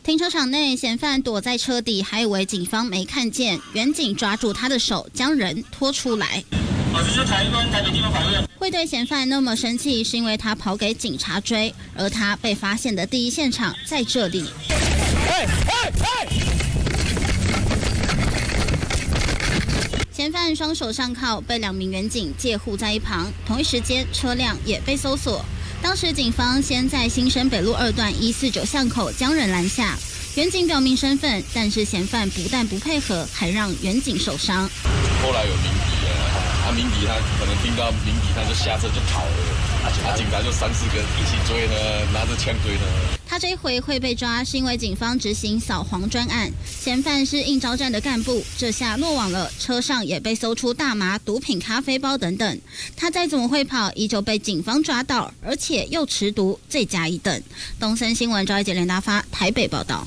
停车场内，嫌犯躲在车底，还以为警方没看见，员警抓住他的手，将人拖出来。这是台北地方法院。会对嫌犯那么生气，是因为他跑给警察追，而他被发现的第一现场在这里。嫌犯双手上铐，被2名员警借护在一旁。同一时间，车辆也被搜索。当时警方先在新生北路2段149巷口将人拦下，员警表明身份，但是嫌犯不但不配合，还让员警受伤。后来有鸣笛了，鸣笛他可能听到鸣笛，他就下车就跑了，警察就3、4个一起追呢，拿着枪追呢。他这一回会被抓，是因为警方执行扫黄专案，嫌犯是应召站的干部，这下落网了。车上也被搜出大麻、毒品、咖啡包等等。他再怎么会跑，依旧被警方抓到，而且又持毒，罪加一等。东森新闻赵一杰、连大发台北报道。